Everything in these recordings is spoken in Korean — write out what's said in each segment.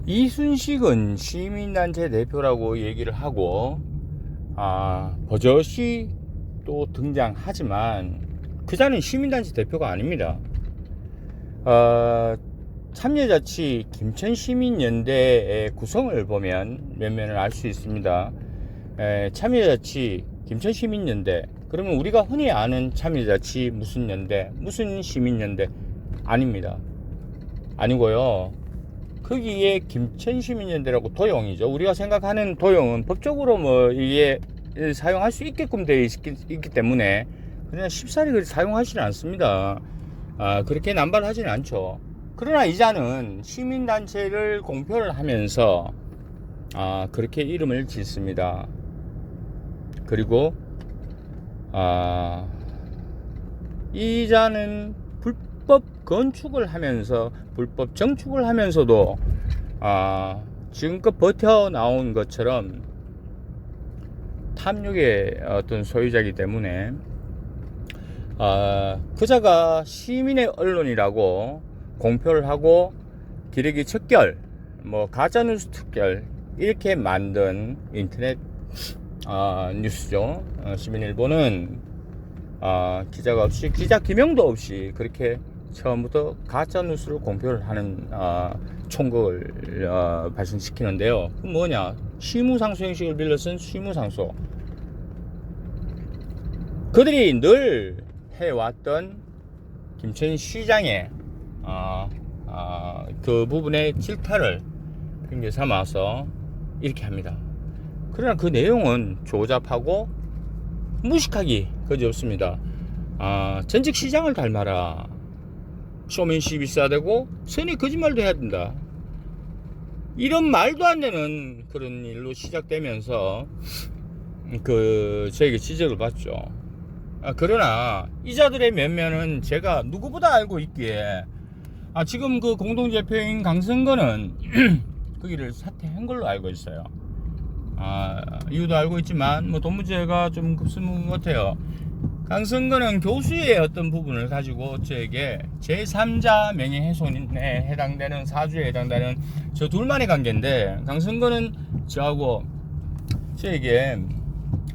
이순식은 시민단체 대표라고 얘기를 하고 버젓이 또 등장하지만 그자는 시민단체 대표가 아닙니다. 참여자치 김천시민연대의 구성을 보면 면면을 알 수 있습니다. 참여자치 김천시민연대, 그러면 우리가 흔히 아는 참여자치 무슨 연대, 무슨 시민연대 아닙니다. 아니고요. 거기에 김천시민연대라고 도용이죠. 우리가 생각하는 도용은 법적으로 뭐 이게 사용할 수 있게끔 되어 있기 때문에 그냥 쉽사리 사용하지는 않습니다. 그렇게 남발하지는 않죠. 그러나 이자는 시민단체를 공표를 하면서 그렇게 이름을 짓습니다. 그리고 이자는 불법 건축을 하면서 불법 정축을 하면서도 지금껏 버텨 나온 것처럼 탐욕의 어떤 소유자이기 때문에 그자가 시민의 언론이라고 공표를 하고 기레기 척결, 뭐 가짜뉴스 특결 이렇게 만든 인터넷 뉴스죠. 시민일보는 기자가 없이, 기자 기명도 없이 그렇게 처음부터 가짜뉴스를 공표를 하는 총각을 발생시키는데요. 그 뭐냐, 쉬무상소 형식을 빌려 쓴 쉬무상소. 그들이 늘 해왔던 김천시장의 그 부분의 질타를 핑계 삼아서 이렇게 합니다. 그러나 그 내용은 조잡하고 무식하기 그지없습니다. 전직 시장을 닮아라. 쇼맨십이 있어야 되고 선의 거짓말도 해야 된다. 이런 말도 안 되는 그런 일로 시작되면서 저에게 지적을 받죠. 그러나 이자들의 면면은 제가 누구보다 알고 있기에 지금 그 공동대표인 강성근은 그 일을 사퇴한 걸로 알고 있어요. 이유도 알고 있지만 뭐 돈 문제가 좀 급스문 것 같아요. 강성근은 교수의 어떤 부분을 가지고 저에게 제3자 명예훼손에 해당되는 사주에 해당되는 저 둘만의 관계인데, 강성근은 저하고 저에게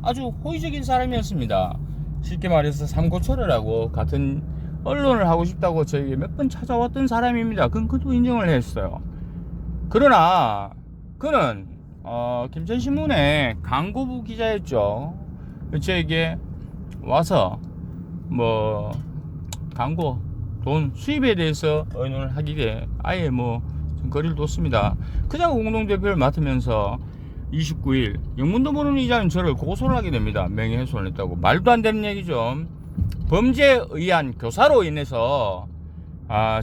아주 호의적인 사람이었습니다. 쉽게 말해서 삼고초를 하고 같은 언론을 하고 싶다고 저에게 몇 번 찾아왔던 사람입니다. 그도 인정을 했어요. 그러나 그는 김천신문의 광고부 기자였죠. 저에게 와서 뭐 광고 돈 수입에 대해서 의논을 하기에 아예 뭐 거리를 뒀습니다. 그자가 공동대표를 맡으면서 29일 영문도 모르는 이자는 저를 고소를 하게 됩니다. 명예훼손을 했다고. 말도 안 되는 얘기죠. 범죄에 의한 교사로 인해서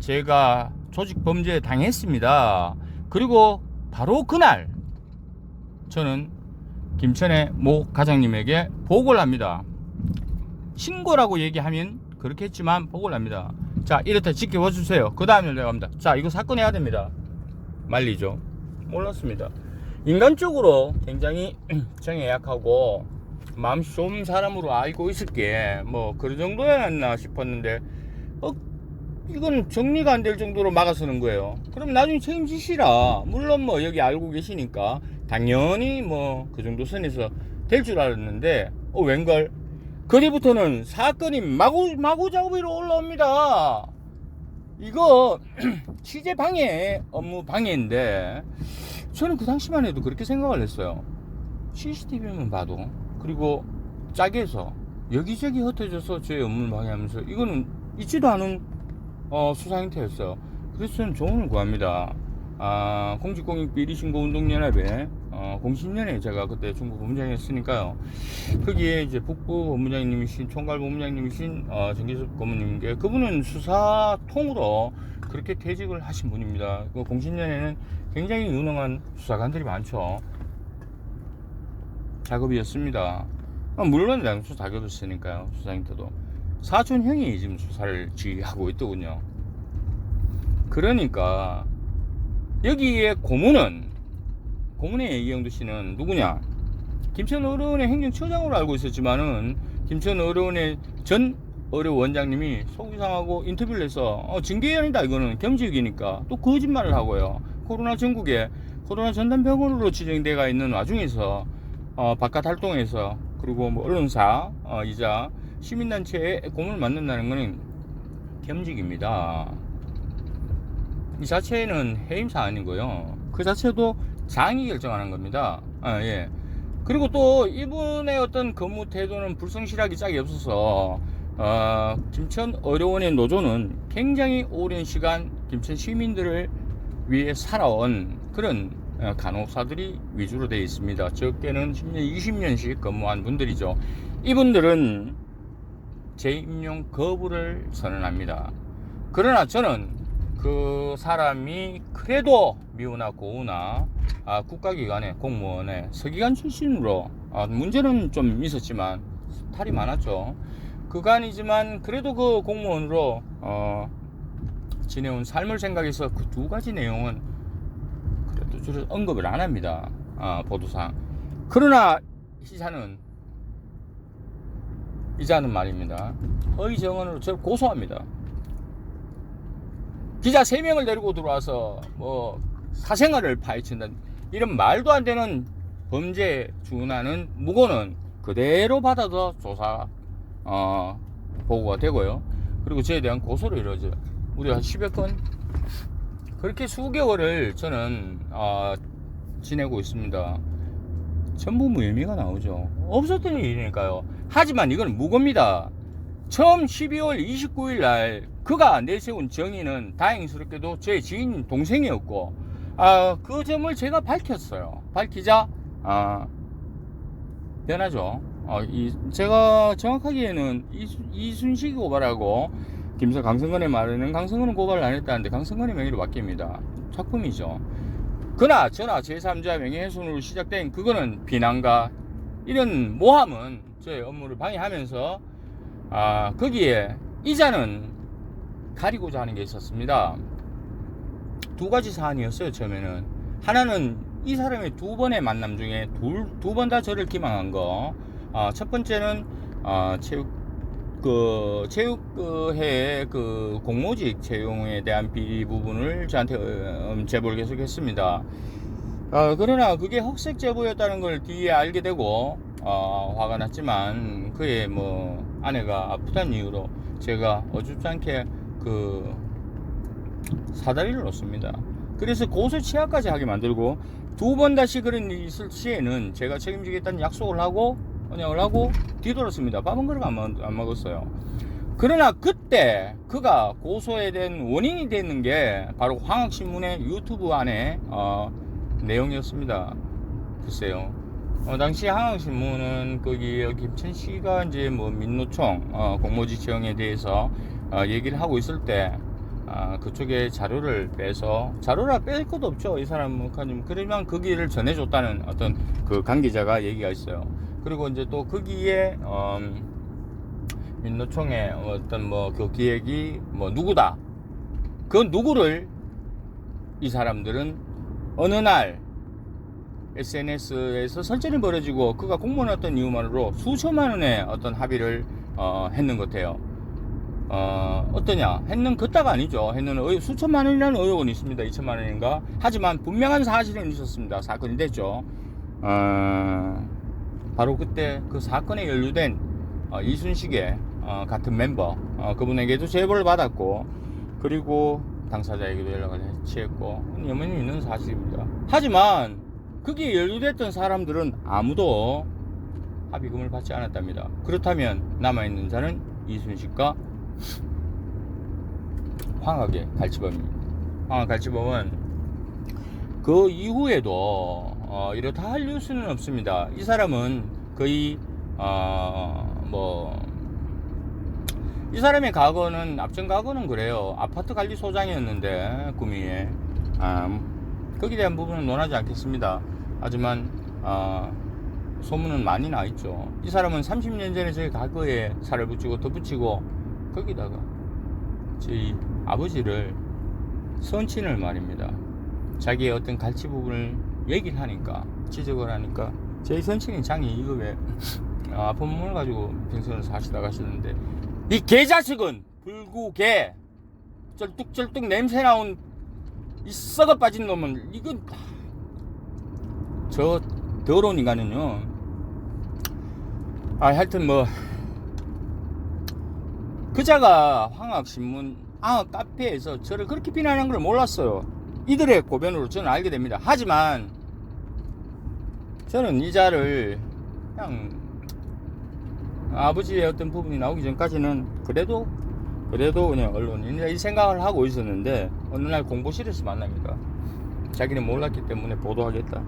제가 조직 범죄에 당했습니다. 그리고 바로 그날 저는 김천의 모 과장님에게 보고를 합니다. 신고라고 얘기하면 그렇게 했지만 보고를 합니다. 자, 이렇다 지켜봐 주세요. 그 다음에 내가 합니다. 자, 이거 사건해야 됩니다. 말리죠. 몰랐습니다. 인간적으로 굉장히 정에 약하고 마음이 좁은 사람으로 알고 있을게 뭐 그 정도였나 싶었는데 이건 정리가 안 될 정도로 막아서는 거예요. 그럼 나중에 책임지시라. 물론 뭐 여기 알고 계시니까 당연히 뭐 그 정도 선에서 될 줄 알았는데 웬걸 그 뒤부터는 사건이 마구 작업으로 올라옵니다. 이거 취재 방해, 업무 방해인데 저는 그 당시만 해도 그렇게 생각을 했어요. CCTV만 봐도. 그리고 짜게서 여기저기 흩어져서 제 업무를 방해하면서 이거는 있지도 않은 수사 행태였어요. 그래서 저는 조언을 구합니다. 공직공익비리신고운동연합에 공신연에 제가 그때 중부 본부장이었으니까요. 거기에 이제 북부 본부장님이신 총괄 본부장님이신 정기섭 고문님께, 그분은 수사통으로 그렇게 퇴직을 하신 분입니다. 그 공신연에는 굉장히 유능한 수사관들이 많죠. 작업이었습니다. 물론 나는 수사 자격을 쓰니까요. 수사행태도 사촌 형이 지금 수사를 지휘하고 있더군요. 그러니까 여기에 고문의 이영도 씨는 누구냐? 김천어른의 행정처장으로 알고 있었지만은 김천어른의 전 의료 원장님이 속이 상하고 인터뷰를 해서 징계위원이다, 이거는 겸직이니까 또 거짓말을 하고요. 코로나 전국에 코로나 전담병원으로 지정되어 있는 와중에서 바깥 활동에서, 그리고 뭐 언론사 이자 시민단체에 공을 맞는다는 것은 겸직입니다. 이 자체는 해임 사안이고요. 그 자체도 장이 결정하는 겁니다. 예. 그리고 또 이분의 어떤 근무 태도는 불성실하기 짝이 없어서 김천 의료원의 노조는 굉장히 오랜 시간 김천 시민들을 위해 살아온 그런 간호사들이 위주로 되어 있습니다. 적게는 10년, 20년씩 근무한 분들이죠. 이분들은 재임용 거부를 선언합니다. 그러나 저는 그 사람이 그래도 미우나 고우나 국가기관의 공무원의 서기관 출신으로 문제는 좀 있었지만 탈이 많았죠. 그간이지만 그래도 그 공무원으로 지내온 삶을 생각해서 그 두 가지 내용은 그래도 주로 언급을 안 합니다. 보도상. 그러나 이자는 말입니다. 의정원으로 저를 고소합니다. 기자 3명을 데리고 들어와서 뭐 사생활을 파헤친다, 이런 말도 안 되는 범죄에 준하는 무고는 그대로 받아서 조사 보고가 되고요. 그리고 저에 대한 고소를 이루어져요. 우리 한 10여 건 그렇게 수개월을 저는 지내고 있습니다. 전부 무혐의가 나오죠. 없었던 일이니까요. 하지만 이건 무고입니다. 처음 12월 29일 날 그가 내세운 정의는 다행스럽게도 제 지인 동생이었고 그 점을 제가 밝혔어요. 밝히자 변하죠. 제가 정확하기에는 이순식이 고발하고 강성근의 말에는 강성근은 고발을 안 했다는데 강성근의 명의로 바뀝니다. 작품이죠. 그러나 저나 제3자 명예훼손으로 시작된 그거는 비난과 이런 모함은 저의 업무를 방해하면서 거기에 이자는 가리고자 하는 게 있었습니다. 두 가지 사안이었어요. 처음에는 하나는 이 사람의 두 번의 만남 중에 두 번 다 저를 기망한 거. 첫 번째는 체육회의 그 공모직 채용에 대한 비리 부분을 저한테 제보를 계속했습니다. 그러나 그게 흑색 제보였다는 걸 뒤에 알게 되고 화가 났지만 그의 뭐 아내가 아프다는 이유로 제가 어줍지 않게 그 사다리를 놓습니다. 그래서 고소 취하까지 하게 만들고 두 번 다시 그런 일이 있을 시에는 제가 책임지겠다는 약속을 하고 언약을 하고 뒤돌았습니다. 밥 한 그릇 안 먹었어요. 그러나 그때 그가 고소에 대한 원인이 되는 게 바로 황학신문의 유튜브 안에 내용이었습니다. 글쎄요. 당시 황학신문은 거기 김천시가 이제 뭐 민노총 공모직 채용에 대해서 얘기를 하고 있을 때 그쪽에 자료를 빼서 자료를 뺄 것도 없죠. 이 사람은 그러면 거기를 전해줬다는 어떤 그 관계자가 얘기가 있어요. 그리고 이제 또 거기에 민노총의 어떤 뭐 그 기획이 뭐 누구다. 그 누구를 이 사람들은 어느 날 SNS에서 설전이 벌어지고 그가 공무원이었던 이유만으로 수천만 원의 어떤 합의를 했는 것 같아요. 어떠냐? 했는 그따가 아니죠. 했는 수천만 원이라는 의혹은 있습니다. 2천만 원인가? 하지만 분명한 사실은 있었습니다. 사건이 됐죠. 바로 그때 그 사건에 연루된 이순식의 같은 멤버 그분에게도 제보를 받았고 그리고 당사자에게도 연락을 취했고 여문이 있는 사실입니다. 하지만 거기에 연루됐던 사람들은 아무도 합의금을 받지 않았답니다. 그렇다면 남아있는 자는 이순식과 황학의 갈치범입니다. 황학 갈치범은 그 이후에도 이렇다 할 뉴스는 없습니다. 이 사람은 거의 이 사람의 과거는 앞전 과거는 그래요. 아파트 관리소장이었는데 구미에 거기에 대한 부분은 논하지 않겠습니다. 하지만 소문은 많이 나 있죠. 이 사람은 30년 전에 저희 과거에 살을 붙이고 덧붙이고 거기다가 저희 아버지를 선친을 말입니다. 자기의 어떤 갈치 부분을 얘기를 하니까 지적을 하니까 저희 선친이 장이 2급에 아픈 몸을 가지고 평생을 사시다 가시는데 이 개자식은 불구개 쩔뚝쩔뚝 냄새 나온 이 썩어 빠진 놈은 이건 저 더러운 인간은요. 하여튼 뭐 그자가 황학신문 카페에서 저를 그렇게 비난한 걸 몰랐어요. 이들의 고변으로 저는 알게 됩니다. 하지만 저는 이자를 그냥 아버지의 어떤 부분이 나오기 전까지는 그래도 그냥 언론인이라 이 생각을 하고 있었는데 어느 날 공보실에서 만납니다. 자기는 몰랐기 때문에 보도하겠다.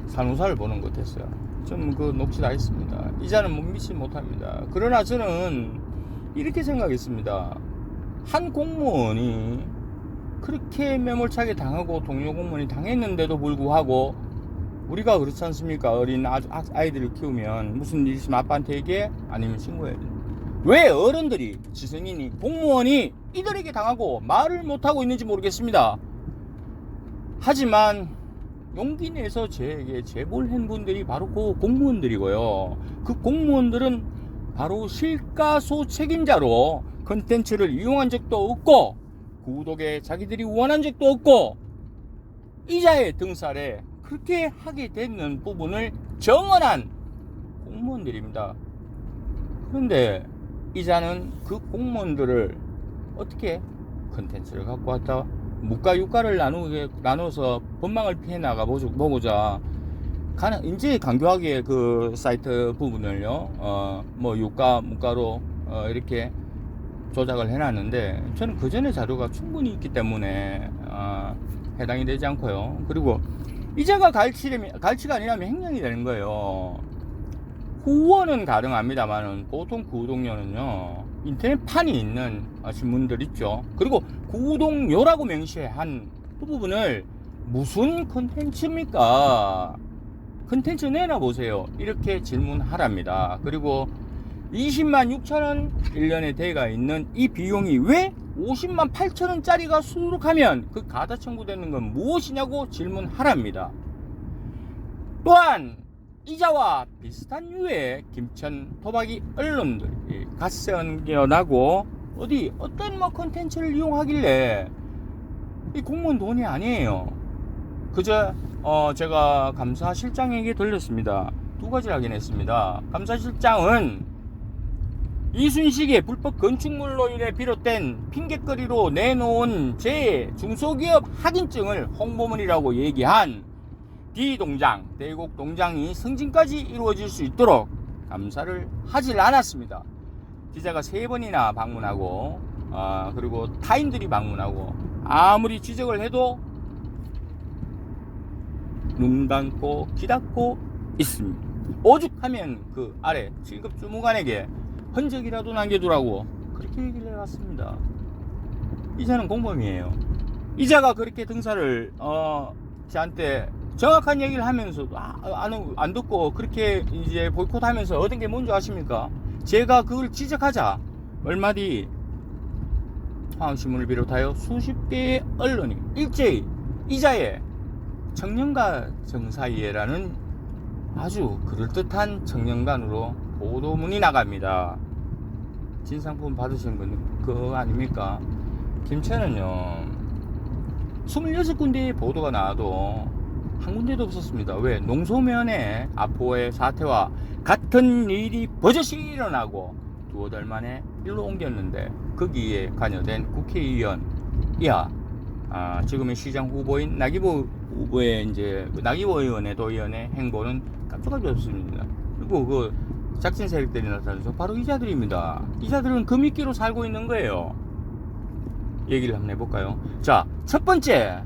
산호사를 보는 것 같았어요. 좀 그 녹취 다 했습니다. 이자는 못 믿지 못합니다. 그러나 저는 이렇게 생각했습니다. 한 공무원이 그렇게 매몰차게 당하고 동료 공무원이 당했는데도 불구하고 우리가 그렇지 않습니까? 어린 아이들을 키우면 무슨 일 있으면 아빠한테 얘기해? 아니면 신고해야 돼. 왜 어른들이 지성인이 공무원이 이들에게 당하고 말을 못하고 있는지 모르겠습니다. 하지만 용기 내서 저에게 제보한 분들이 바로 그 공무원들이고요. 그 공무원들은 바로 실가소 책임자로 컨텐츠를 이용한 적도 없고 구독에 자기들이 원한 적도 없고 이자의 등살에 그렇게 하게 되는 부분을 정언한 공무원들입니다. 그런데 이자는 그 공무원들을 어떻게 컨텐츠를 갖고 왔다 무가 유가를 나눠서 법망을 피해 나가 보고자 이제 간교하게 그 사이트 부분을요 뭐 유가 무가로 이렇게 조작을 해놨는데 저는 그 전에 자료가 충분히 있기 때문에 해당이 되지 않고요. 그리고 이자가 갈치가 아니라면 횡령이 되는 거예요. 후원은 가능합니다만은 보통 구독료는요 인터넷판이 있는 신문들 있죠. 그리고 구독료라고 명시한 그 부분을 무슨 컨텐츠입니까? 컨텐츠 내놔보세요. 이렇게 질문하랍니다. 그리고 20만 6천원 1년에 대가 있는 이 비용이 왜 50만 8천원짜리가 수록하면 그 가다 청구되는 건 무엇이냐고 질문하랍니다. 또한 이자와 비슷한 유의 김천 토박이 언론들이 갓생겨나고 어떤 뭐 컨텐츠를 이용하길래 이 공무원 돈이 아니에요. 그저 제가 감사실장에게 들렸습니다. 두 가지를 확인했습니다. 감사실장은 이순식의 불법 건축물로 인해 비롯된 핑계거리로 내놓은 제 중소기업 확인증을 홍보문이라고 얘기한 D동장, 대곡 동장이 승진까지 이루어질 수 있도록 감사를 하질 않았습니다. 기자가 3번이나 방문하고 그리고 타인들이 방문하고 아무리 지적을 해도 눈 감고 귀 닫고 있습니다. 오죽하면 그 아래 7급 주무관에게 흔적이라도 남겨두라고 그렇게 얘기를 해왔습니다. 이자는 공범이에요. 이자가 그렇게 등사를 저한테 정확한 얘기를 하면서도 안 듣고 그렇게 이제 보이콧하면서 얻은 게 뭔지 아십니까? 제가 그걸 지적하자 얼마 뒤 황학신문을 비롯하여 수십 개의 언론이 일제히 이자의 청년가 정사이에라는 아주 그럴듯한 청년관으로 보도문이 나갑니다. 진상품 받으신 분 그거 아닙니까? 김천은요 26군데의 보도가 나와도 한 군데도 없었습니다. 왜? 농소면의 아포의 사태와 같은 일이 버젓이 일어나고 두어 달 만에 일로 옮겼는데 거기에 관여된 국회의원 이하 지금의 시장 후보인 나기보 후보의 이제 나기보 의원의 도의원의 행보는 깜짝할 수 없습니다. 그리고 그 작진 세력들이 나타나서 바로 이자들입니다. 이자들은 금이끼로 살고 있는 거예요. 얘기를 한번 해볼까요? 자, 첫 번째,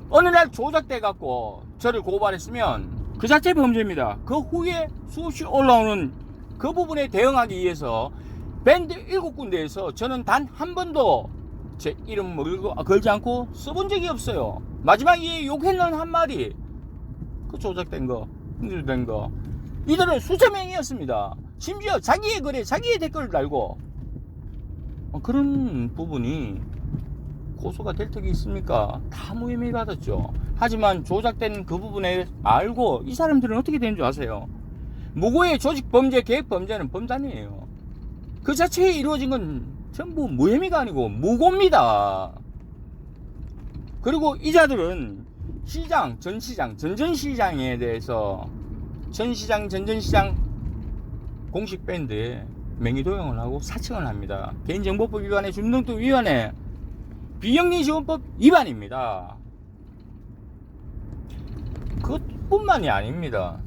어느 날 조작돼 갖고 저를 고발했으면 그 자체 범죄입니다. 그 후에 수없이 올라오는 그 부분에 대응하기 위해서 밴드 7군데에서 저는 단 한 번도 제 이름 걸지 않고 써본 적이 없어요. 마지막에 욕했는 한마디, 그 조작된 거, 흔들된 거, 이들은 수천 명이었습니다. 심지어 자기의 글에 자기의 댓글을 달고 그런 부분이 고소가 될 턱이 있습니까? 다 무혐의 받았죠. 하지만 조작된 그 부분에 알고 이 사람들은 어떻게 되는 줄 아세요? 무고의 조직 범죄, 계획 범죄는 범단이에요. 그 자체에 이루어진 건 전부 무혐의가 아니고 무고입니다. 그리고 이자들은 시장, 전시장, 전전시장에 대해서 전시장, 전전시장 공식 밴드에 명의 도용을 하고 사칭을 합니다. 개인정보법 위반에 준등등 위반에 비영리지원법 위반입니다. 그것뿐만이 아닙니다.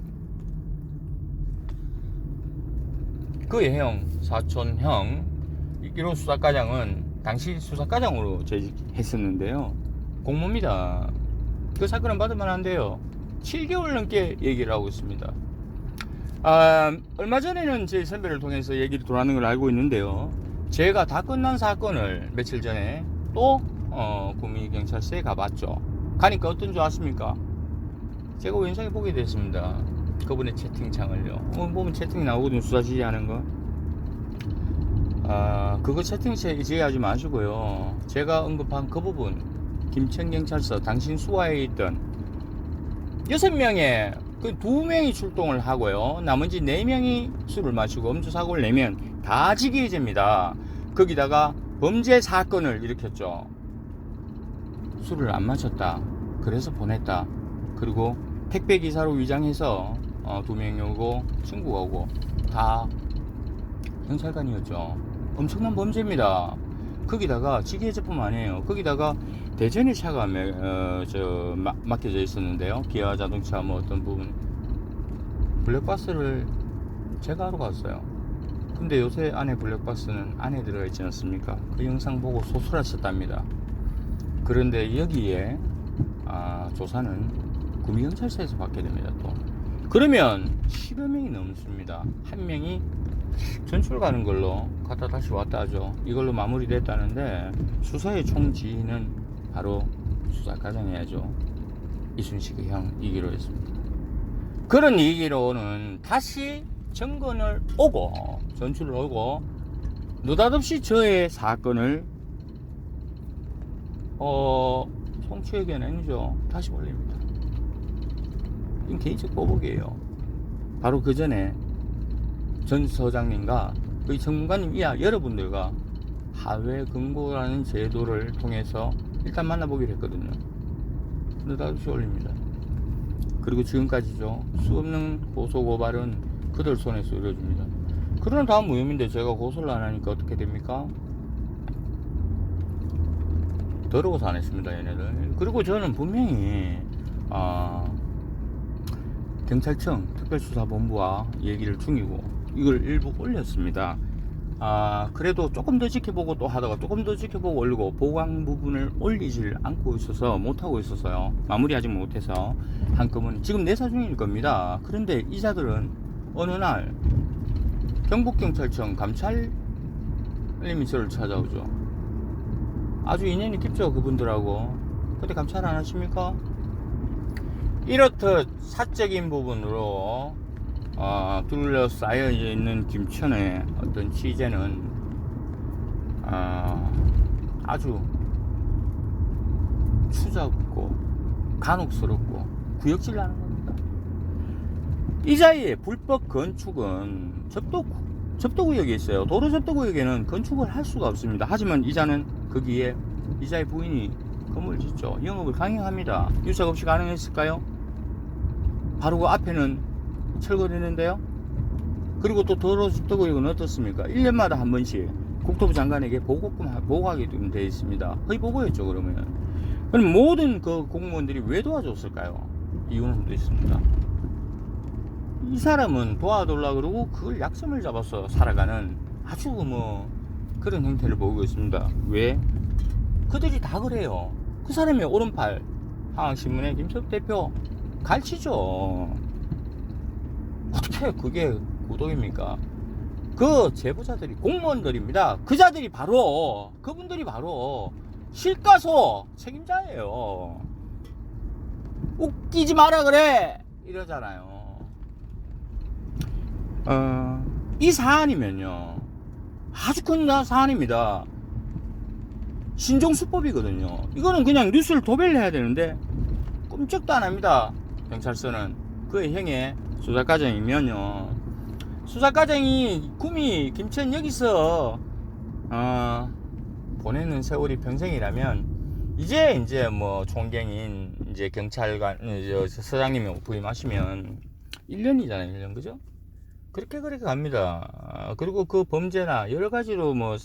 그의 형, 사촌형 1호 수사과장은 당시 수사과장으로 재직했었는데요. 공모입니다. 그 사건은 받으면 안 돼요. 7개월 넘게 얘기를 하고 있습니다. 얼마 전에는 제 선배를 통해서 얘기를 돌아가는 걸 알고 있는데요. 제가 다 끝난 사건을 며칠 전에 또 구미경찰서에 가봤죠. 가니까 어떤 줄 아십니까? 제가 우연찮게 보게 됐습니다. 그분의 채팅창을요. 보면 채팅이 나오거든요. 수사 지휘하는 거. 그거 채팅창에 제의하지 마시고요. 제가 언급한 그 부분, 김천경찰서 당신 수하에 있던 6명의 그 2명이 출동을 하고요. 나머지 4명이 술을 마시고 음주사고를 내면 다 직위해제입니다. 거기다가 범죄 사건을 일으켰죠. 술을 안 마셨다. 그래서 보냈다. 그리고 택배기사로 위장해서 2명이 오고 친구가 오고 다 경찰관이었죠. 엄청난 범죄입니다. 거기다가 직위해제뿐만 아니에요. 거기다가 대전에 차가 맡겨져 있었는데요. 기아 자동차 뭐 어떤 부분 블랙박스를 제가 하러 갔어요. 근데 요새 안에 블랙박스는 안에 들어가 있지 않습니까? 그 영상 보고 소설하셨답니다. 그런데 여기에 조사는 구미경찰서에서 받게 됩니다. 또 그러면 10여 명이 넘습니다. 한 명이 전출 가는 걸로 갔다 다시 왔다 하죠. 이걸로 마무리됐다는데 수사의 총지휘는 바로 수사과장해야죠. 이순식의 형 이기로 했습니다. 그런 이기로는 다시 정권을 오고 전출을 오고 느닷없이 저의 사건을 송치의견 아니죠. 다시 올립니다. 이건 개인적 보복이에요. 바로 그 전에 전 서장님과 그 전문가님 이하 여러분들과 하회 금고라는 제도를 통해서 일단 만나보기로 했거든요. 느닷없이 올립니다. 그리고 지금까지죠. 수없는 고소고발은 그들 손에서 이루어집니다. 그러나 다음 무혐의인데 제가 고소를 안 하니까 어떻게 됩니까? 더러워서 안 했습니다, 얘네들. 그리고 저는 분명히 경찰청 특별수사본부와 얘기를 중이고 이걸 일부 올렸습니다. 그래도 조금 더 지켜보고 또 하다가 조금 더 지켜보고 올리고 보강 부분을 올리질 않고 있어서 못하고 있었어요. 마무리하지 못해서 한꺼번에 지금 내사 중일 겁니다. 그런데 이자들은 어느 날 경북경찰청 감찰님이 저를 찾아오죠. 아주 인연이 깊죠, 그분들하고. 근데 감찰 안 하십니까? 이렇듯 사적인 부분으로 둘러싸여 있는 김천의 어떤 취재는 아주 추잡고 간혹스럽고 구역질 나는 겁니다. 이자의 불법 건축은 접도구역에 있어요. 도로 접도구역에는 건축을 할 수가 없습니다. 하지만 이자는 거기에 이자의 부인이 건물을 짓죠. 영업을 강행합니다. 유착 없이 가능했을까요? 바로 그 앞에는 철거되는데요. 그리고 또 도로 접도구역은 어떻습니까? 1년마다 한 번씩 국토부 장관에게 보고하게 되어 있습니다. 거의 보고였죠. 그러면 그럼 모든 그 공무원들이 왜 도와줬을까요? 이유는 또 있습니다. 이 사람은 도와달라 그러고 그걸 약점을 잡아서 살아가는 아주 그런 형태를 보이고 있습니다. 왜? 그들이 다 그래요. 그 사람의 오른팔 한국신문의 김석 대표 갈치죠. 어떻게 그게 구독입니까? 그 제보자들이 공무원들입니다. 그분들이 바로 실과소 책임자예요. 웃기지 마라 그래 이러잖아요. 이 사안이면요 아주 큰 사안입니다. 신종수법이거든요. 이거는 그냥 뉴스를 도배를 해야 되는데 꼼짝도 안 합니다. 경찰서는 그의 형의 수사과정이면요 수사 과정이 구미 김천 여기서 보내는 세월이 평생이라면 이제 뭐 총경인 이제 경찰관 서장님이 부임하시면 1년이잖아요. 1년 그죠? 그렇게 갑니다. 그리고 그 범죄나 여러 가지로 뭐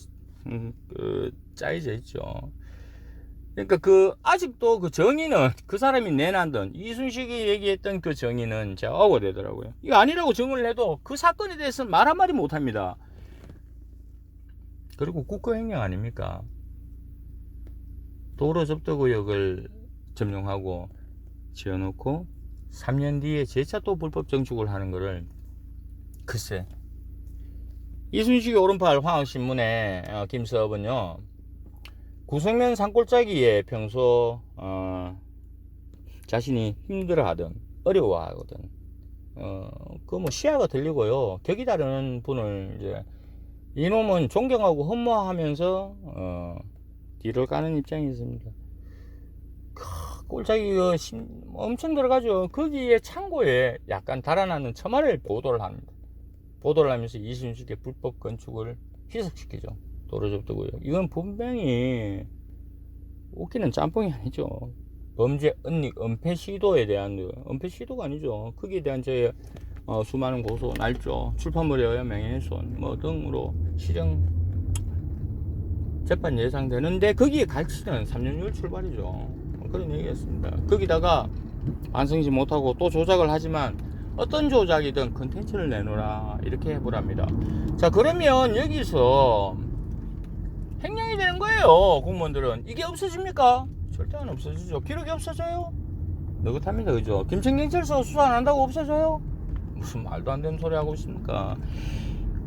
짜여져 있죠. 그러니까 아직도 그 정의는 그 사람이 내놨던 이순식이 얘기했던 그 정의는 제가 억울하더라고요. 이거 아니라고 정을 내도 그 사건에 대해서는 말 한마디 못합니다. 그리고 국가횡령 아닙니까? 도로 접도구역을 점령하고 지어놓고 3년 뒤에 재차 또 불법 정축을 하는 거를 글쎄. 이순식이 오른팔 화학신문에 김서업은요, 구성면 산골짜기에 평소 자신이 힘들어하던 어려워하거든. 그 뭐 시야가 들리고요. 격이 다른 분을 이제 이놈은 존경하고 흠모하면서 뒤를 까는 입장이 있습니다. 꼴짜기가 엄청 들어가죠. 거기에 창고에 약간 달아나는 처마를 보도를 합니다. 보도를 하면서 이순식의 불법 건축을 희석시키죠. 도로 접도고요. 이건 분명히 웃기는 짬뽕이 아니죠. 범죄 은폐 시도에 대한 은폐 시도가 아니죠. 거기에 대한 저의 수많은 고소, 날조, 출판물에 의한 명예훼손 뭐 등으로 실형 재판 예상되는데 거기에 갈치는 3년율 출발이죠. 그런 얘기였습니다. 거기다가 반성하지 못하고 또 조작을 하지만 어떤 조작이든 컨텐츠를 내놓으라 이렇게 해보랍니다. 자, 그러면 여기서 횡령이 되는 거예요. 공무원들은. 이게 없어집니까? 절대 안 없어지죠. 기록이 없어져요? 느긋합니다. 그죠? 김천경찰서 수사 안 한다고 없어져요? 무슨 말도 안 되는 소리 하고 있습니까?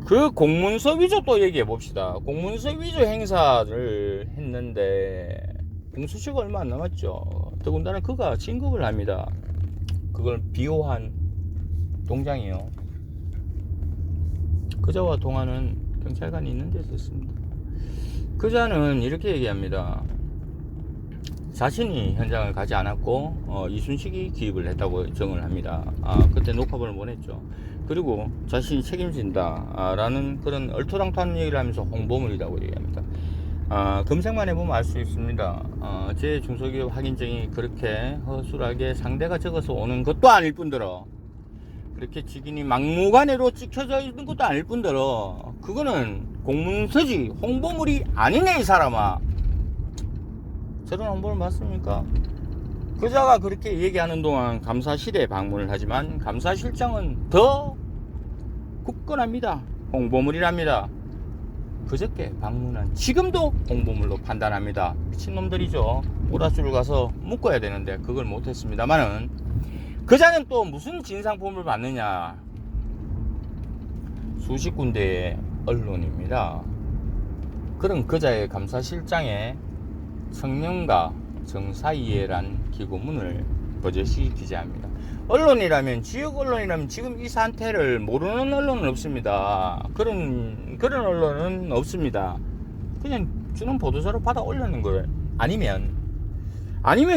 그 공문서 위조 또 얘기해 봅시다. 공문서 위조 행사를 했는데 공소시효가 얼마 안 남았죠. 더군다나 그가 진급을 합니다. 그걸 비호한 동장이요. 그자와 동하는 경찰관이 있는 데 있었습니다. 그자는 이렇게 얘기합니다. 자신이 현장을 가지 않았고 이순식이 기입을 했다고 정을 합니다. 그때 녹화본을 보냈죠. 그리고 자신이 책임진다 라는 그런 얼토당토하는 얘기를 하면서 홍보물이라고 얘기합니다. 검색만 해보면 알 수 있습니다. 제 중소기업 확인증이 그렇게 허술하게 상대가 적어서 오는 것도 아닐 뿐더러 그렇게 직인이 막무가내로 찍혀져 있는 것도 아닐 뿐더러 그거는 공문서지 홍보물이 아니네 이 사람아. 저런 홍보를 봤습니까? 그자가 그렇게 얘기하는 동안 감사실에 방문을 하지만 감사실장은 더 굳건합니다. 홍보물이랍니다. 그저께 방문한 지금도 홍보물로 판단합니다. 미친놈들이죠. 오라수를 가서 묶어야 되는데 그걸 못했습니다만은 그자는 또 무슨 진상품을 받느냐. 수십 군데의 언론입니다. 그런 그자의 감사실장에 청년과 정사이해란 기고문을 버젓이 기재합니다. 언론이라면 지역 언론이라면 지금 이 사태를 모르는 언론은 없습니다. 그런 언론은 없습니다. 그냥 주는 보도자료 받아 올리는 거예요. 아니면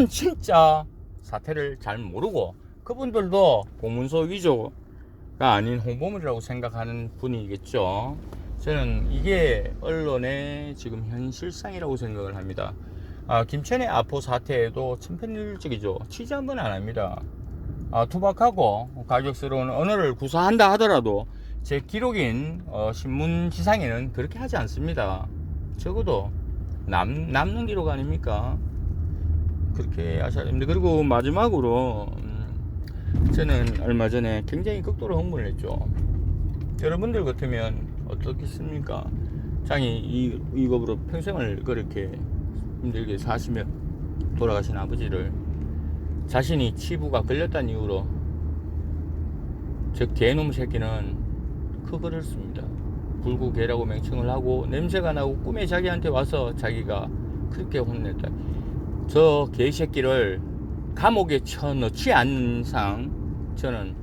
진짜 사태를 잘 모르고 그분들도 공문서 위조가 아닌 홍보물이라고 생각하는 분이겠죠. 저는 이게 언론의 지금 현실상이라고 생각을 합니다. 김천의 아포 사태에도 천편일률적이죠. 취재 한 번 안 합니다. 투박하고 가격스러운 언어를 구사한다 하더라도 제 기록인 신문지상에는 그렇게 하지 않습니다. 적어도 남는 기록 아닙니까? 그렇게 하셔야 됩니다. 그리고 마지막으로 저는 얼마 전에 굉장히 극도로 흥분을 했죠. 여러분들 같으면 어떻겠습니까? 장이 이 법으로 평생을 그렇게 힘들게 사시며 돌아가신 아버지를 자신이 치부가 걸렸다는 이유로 저 개놈 새끼는 그거를 씁니다. 불구개라고 명칭을 하고 냄새가 나고 꿈에 자기한테 와서 자기가 그렇게 혼냈다. 저 개새끼를 감옥에 쳐넣지 않는 상 저는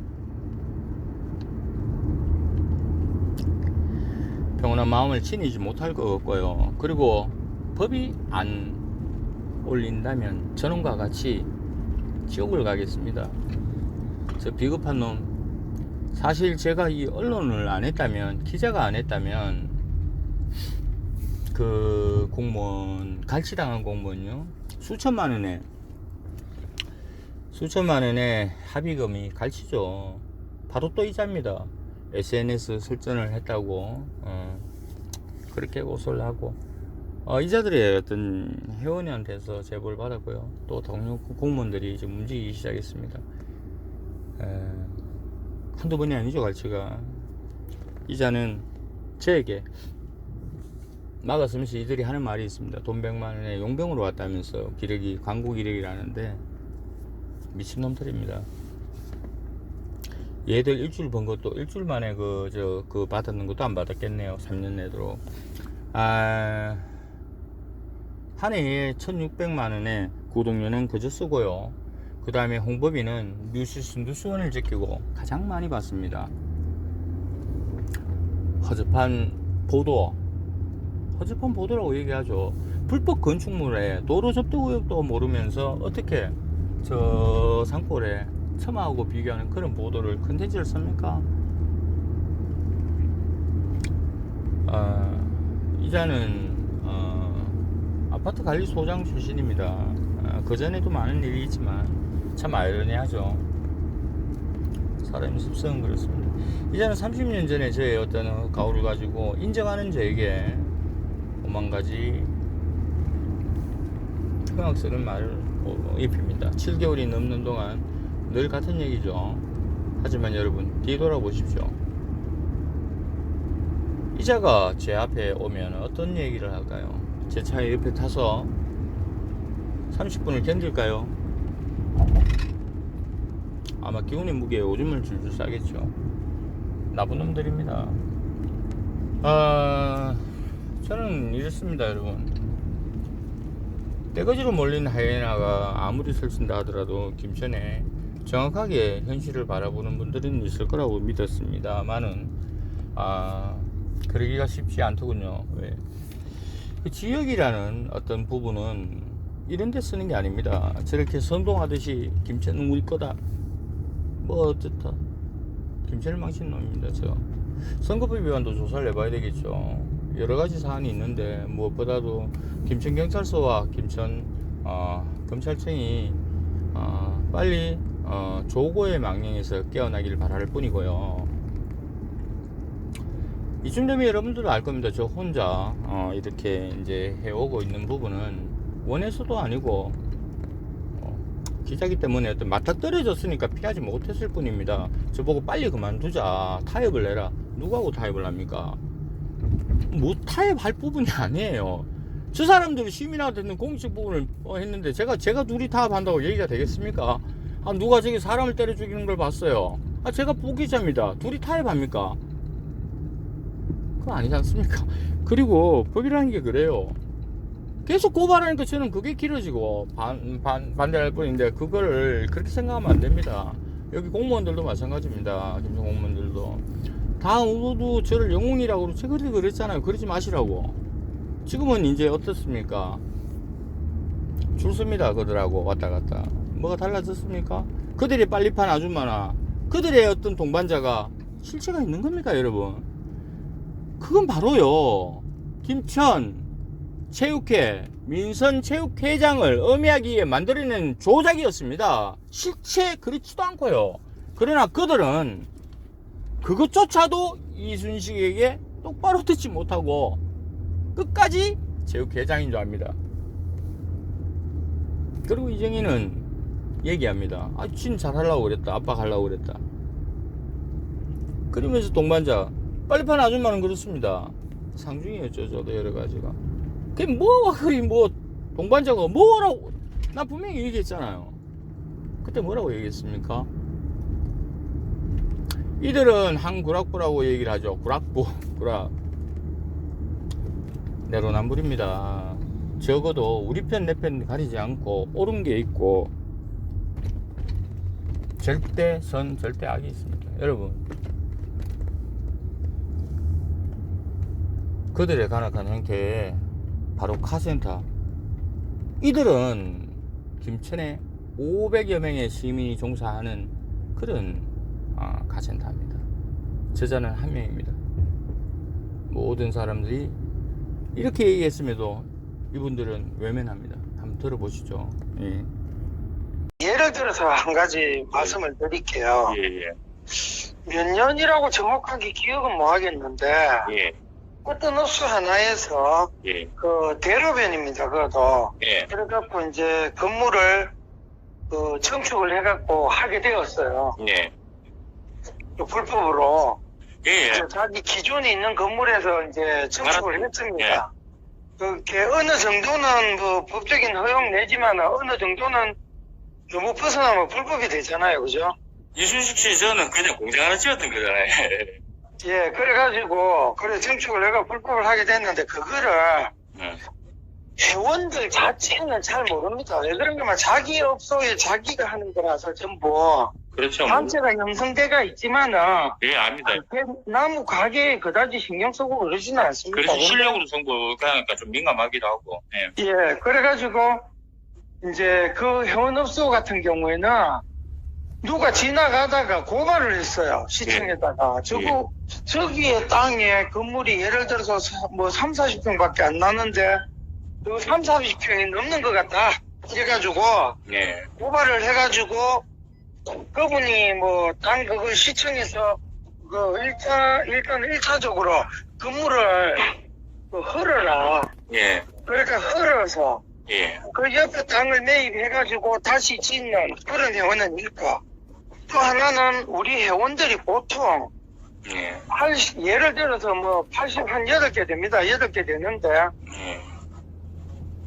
평온한 마음을 지니지 못할 것 같고요. 그리고 법이 안 올린다면 저놈과 같이 지옥을 가겠습니다. 저 비겁한 놈 사실 제가 이 언론을 안 했다면, 기자가 안 했다면 그 공무원, 갈취당한 공무원요, 수천만 원의 합의금이 갈취죠. 바로 또 이자입니다. SNS 설전을 했다고 그렇게 고소를 하고, 이자들의 어떤 회원한테서 제보를 받았고요. 또 동료 공무원들이 지금 움직이기 시작했습니다. 한두 번이 아니죠. 갈취가. 이자는 저에게 막았으면서 이들이 하는 말이 있습니다. 돈 100만 원에 용병으로 왔다면서, 기러기, 광고 기러기라는데 미친놈들입니다. 얘들 일주일 번 것도 일주일 만에 그 받았는 것도 안 받았겠네요. 3년 내도록. 한 해에 1600만 원에 구독료는 그저 쓰고요. 그 다음에 홍보비는 뉴스원을 제끼고 가장 많이 받습니다. 허접한 보도라고 얘기하죠. 불법 건축물에 도로 접대 구역도 모르면서 어떻게 저 산골에 첨하고 비교하는 그런 보도를, 컨텐츠를 씁니까? 이자는 아파트 관리소장 출신입니다. 그 전에도 많은 일이 있지만 참 아이러니하죠. 사람의 습성은 그렇습니다. 이자는 30년 전에 저의 어떤 가오를 가지고 인정하는 저에게 오만가지 흉악스러운 말을 입힙니다. 7개월이 넘는 동안 늘 같은 얘기죠. 하지만 여러분, 뒤돌아보십시오. 이자가 제 앞에 오면 어떤 얘기를 할까요? 제 차에 옆에 타서 30분을 견딜까요? 아마 기운의 무게에 오줌을 줄줄 싸겠죠. 나쁜 놈들입니다. 저는 이렇습니다, 여러분. 떼거지로 몰린 하이에나가 아무리 설친다 하더라도 김천에 정확하게 현실을 바라보는 분들은 있을 거라고 믿었습니다만은 그러기가 쉽지 않더군요. 왜? 그 지역이라는 어떤 부분은 이런 데 쓰는 게 아닙니다. 저렇게 선동하듯이 김천은 우리 거다, 뭐 어쨌다, 김천을 망친 놈입니다. 저 선거법 위반도 조사를 해봐야 되겠죠. 여러가지 사안이 있는데 무엇보다도 김천경찰서와 김천 검찰청이 빨리 조고의 망령에서 깨어나기를 바랄 뿐이고요. 이쯤 되면 여러분들도 알 겁니다. 저 혼자 이렇게 이제 해오고 있는 부분은 원해서도 아니고 기자기 때문에 어떤 맞닥뜨려졌으니까 피하지 못했을 뿐입니다. 저보고 빨리 그만두자, 타협을 해라. 누구하고 타협을 합니까? 뭐 타협할 부분이 아니에요. 저 사람들이 시민한테는 공식 부분을 했는데 제가 둘이 타협한다고 얘기가 되겠습니까? 누가 저기 사람을 때려 죽이는 걸 봤어요. 제가 보기자입니다. 둘이 타협합니까? 그거 아니지 않습니까? 그리고 법이라는 게 그래요. 계속 고발하니까 저는 그게 길어지고 반대할 뿐인데, 그거를 그렇게 생각하면 안 됩니다. 여기 공무원들도 마찬가지입니다. 김천 공무원들도 다 모두 저를 영웅이라고 제가 그랬잖아요. 그러지 마시라고. 지금은 이제 어떻습니까? 줄 섭니다. 그들하고 왔다 갔다. 뭐가 달라졌습니까? 그들의 빨리판 아줌마나 그들의 어떤 동반자가 실체가 있는 겁니까, 여러분? 그건 바로요, 김천 체육회, 민선체육회장을 음해하기 위해 만들어낸 조작이었습니다. 실체 그렇지도 않고요. 그러나 그들은 그것조차도 이순식에게 똑바로 듣지 못하고 끝까지 체육회장인 줄 압니다. 그리고 이정희는 얘기합니다. 진 잘하려고 그랬다, 압박하려고 그랬다. 그러면서 동반자 빨리판 아줌마는 그렇습니다. 상중이었죠. 저도 여러가지가. 그게 뭐 동반자가 뭐라고, 나 분명히 얘기했잖아요. 그때 뭐라고 얘기했습니까? 이들은 한구락부라고 얘기를 하죠. 구락 내로남불입니다. 적어도 우리 편 내 편 가리지 않고 옳은 게 있고 절대 선 절대 악이 있습니다. 여러분, 그들의 간악한 행태에 바로 카센터, 이들은 김천에 500여 명의 시민이 종사하는 그런 카센터입니다. 저자는 한 명입니다. 모든 사람들이 이렇게 얘기했음에도 이분들은 외면합니다. 한번 들어보시죠. 예. 예를 들어서 한 가지 말씀을 드릴게요. 예. 몇 년이라고 정확하게 기억은 못 하겠는데, 예. 어떤 업소 하나에서 예. 그 대로변입니다. 그것도. 예. 그래갖고 이제 건물을 그 청축을 해갖고 하게 되었어요. 예. 그 불법으로. 예. 이제 자기 기존에 있는 건물에서 이제 청축을 했습니다. 그게 어느 정도는 뭐 법적인 허용 내지만 어느 정도는 너무 벗어나면 불법이 되잖아요. 그죠? 이순식 씨 저는 그냥 공장 하나 지었던 거잖아요. 예, 그래가지고, 그래, 청축을 내가 불법을 하게 됐는데, 그거를, 회원들 자체는 잘 모릅니다. 왜 그런가면 자기 업소에 자기가 하는 거라서 전부, 그렇죠. 단체가 형성돼가 있지만은, 예, 압니다. 나무 가게에 그다지 신경 쓰고 그러지는 않습니다. 그래서 실력으로 승부하니까 좀 민감하기도 하고. 예. 예, 그래가지고, 이제 그 회원업소 같은 경우에는, 누가 지나가다가 고발을 했어요. 시청에다가. 저기에 땅에 건물이 예를 들어서 뭐 3, 40평밖에 안 나는데, 그 3, 40평이 넘는 것 같다. 이래가지고, 예. 고발을 해가지고, 그분이 뭐, 땅 그거 시청에서, 일단 1차적으로 건물을 헐어라. 예. 그러니까 헐어서, 예. 그 옆에 땅을 매입해가지고 다시 짓는 그런 회원은 있고, 또 하나는 우리 회원들이 보통 예. 예를 들어서 뭐 80 한 8개 됩니다. 8개 되는데 예.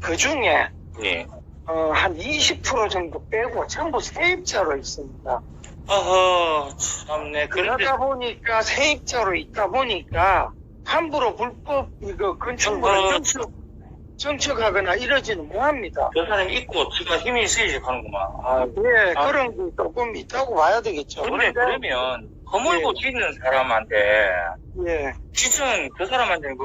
그 중에 예. 한 20% 정도 빼고 전부 세입자로 있습니다. 어허, 참네. 그러다 보니까 세입자로 있다 보니까 함부로 불법 이거 건축물을 정축하거나 이러지는 못합니다. 저 사람 있고 지가 힘이 세지 하는구만. 아, 예, 그런 게 조금 있다고 봐야 되겠죠. 근데 그러면 허물고 짓는 사람한테 예. 시청 그 사람한테는